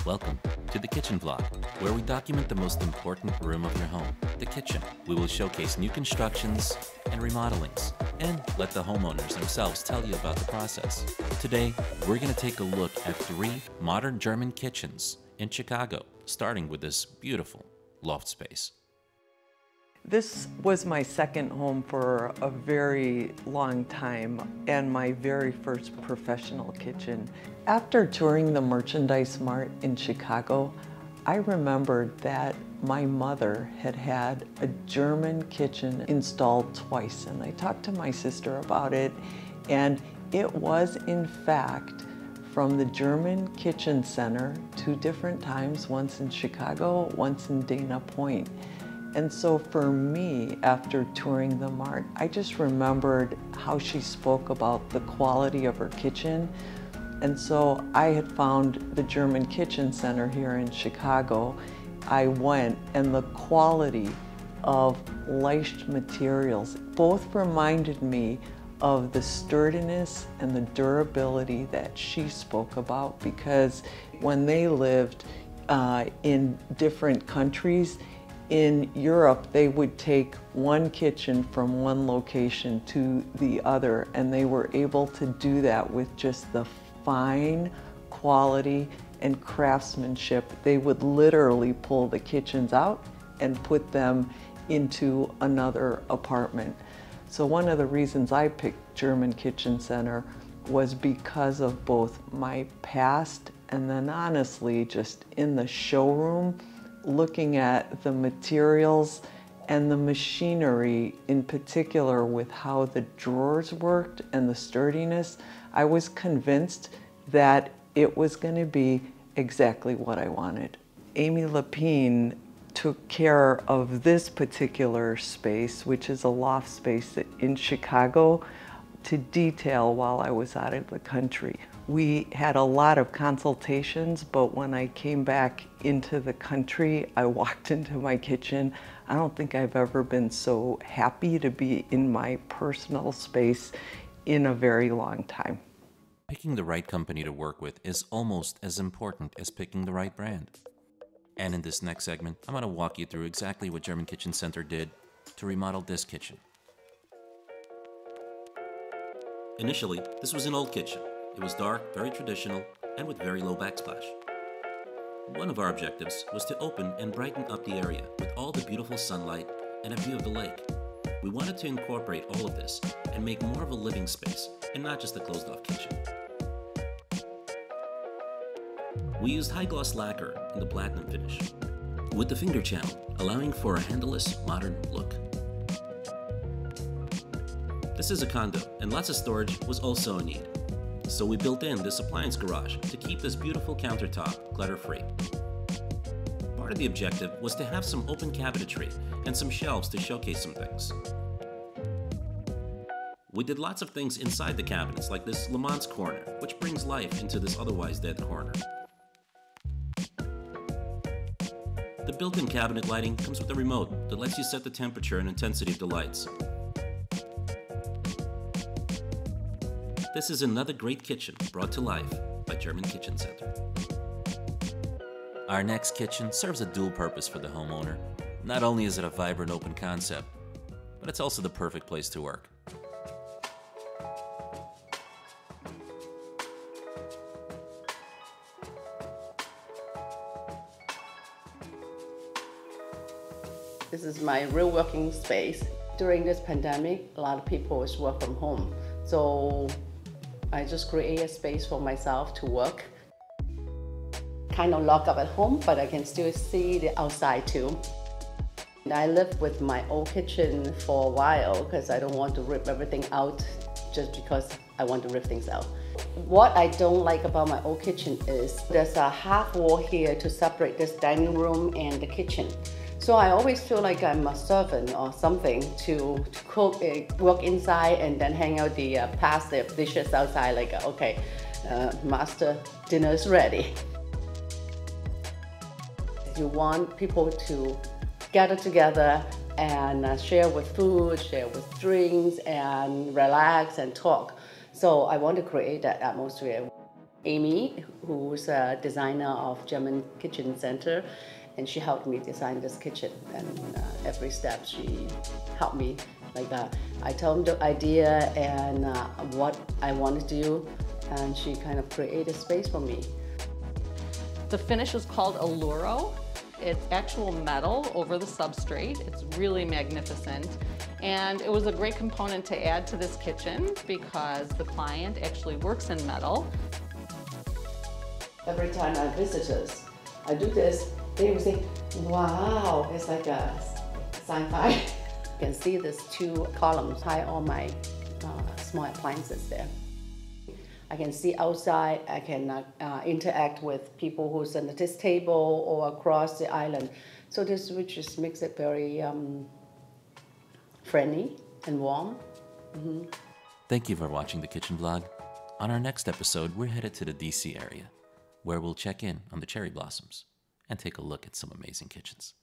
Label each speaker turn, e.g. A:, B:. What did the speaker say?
A: Welcome to the Kitchen Vlog, where we document the most important room of your home, the kitchen. We will showcase new constructions and remodelings, and let the homeowners themselves tell you about the process. Today, we're going to take a look at 3 modern German kitchens in Chicago, starting with this beautiful loft space.
B: This was my second home for a very long time and my very first professional kitchen. After touring the Merchandise Mart in Chicago, I remembered that my mother had had a German kitchen installed twice, and I talked to my sister about it, and it was in fact from the German Kitchen Center 2 different times, once in Chicago, once in Dana Point. And so for me, after touring the Mart, I just remembered how she spoke about the quality of her kitchen. And so I had found the German Kitchen Center here in Chicago. I went, and the quality of leicht materials both reminded me of the sturdiness and the durability that she spoke about, because when they lived in different countries, in Europe, they would take one kitchen from one location to the other, and they were able to do that with just the fine quality and craftsmanship. They would literally pull the kitchens out and put them into another apartment. So one of the reasons I picked German Kitchen Center was because of both my past and then honestly just in the showroom, looking at the materials and the machinery, in particular with how the drawers worked and the sturdiness, I was convinced that it was going to be exactly what I wanted. Amy Lapine took care of this particular space, which is a loft space in Chicago, to detail while I was out of the country. We had a lot of consultations, but when I came back into the country, I walked into my kitchen. I don't think I've ever been so happy to be in my personal space in a very long time.
A: Picking the right company to work with is almost as important as picking the right brand. And in this next segment, I'm going to walk you through exactly what German Kitchen Center did to remodel this kitchen. Initially, this was an old kitchen. It was dark, very traditional, and with very low backsplash. One of our objectives was to open and brighten up the area with all the beautiful sunlight and a view of the lake. We wanted to incorporate all of this and make more of a living space and not just a closed-off kitchen. We used high-gloss lacquer in the platinum finish, with the finger channel allowing for a handleless, modern look. This is a condo, and lots of storage was also a need. So we built in this appliance garage to keep this beautiful countertop clutter-free. Part of the objective was to have some open cabinetry and some shelves to showcase some things. We did lots of things inside the cabinets, like this Le Mans corner, which brings life into this otherwise dead corner. The built-in cabinet lighting comes with a remote that lets you set the temperature and intensity of the lights. This is another great kitchen brought to life by German Kitchen Center. Our next kitchen serves a dual purpose for the homeowner. Not only is it a vibrant open concept, but it's also the perfect place to work.
C: This is my real working space. During this pandemic, a lot of people always work from home. So I just create a space for myself to work. Kind of locked up at home, but I can still see the outside too. And I lived with my old kitchen for a while because I don't want to rip everything out just because I want to rip things out. What I don't like about my old kitchen is there's a half wall here to separate this dining room and the kitchen. So I always feel like I'm a servant or something to cook, work inside and then hang out the pasta dishes outside like, okay, master dinner is ready. You want people to gather together and share with food, share with drinks and relax and talk. So I want to create that atmosphere. Amy, who's a designer of German Kitchen Center, and she helped me design this kitchen. And every step she helped me like that. I told her the idea and what I want to do, and she kind of created space for me.
D: The finish is called Alluro. It's actual metal over the substrate. It's really magnificent. And it was a great component to add to this kitchen because the client actually works in metal.
C: Every time I have visitors, I do this, they will say, wow, it's like a sci-fi. You can see these two columns, hide all my small appliances there. I can see outside, I can interact with people who's at this table or across the island. So this which just makes it very friendly and warm. Mm-hmm.
A: Thank you for watching the Kitchen Vlog. On our next episode, we're headed to the DC area, where we'll check in on the cherry blossoms and take a look at some amazing kitchens.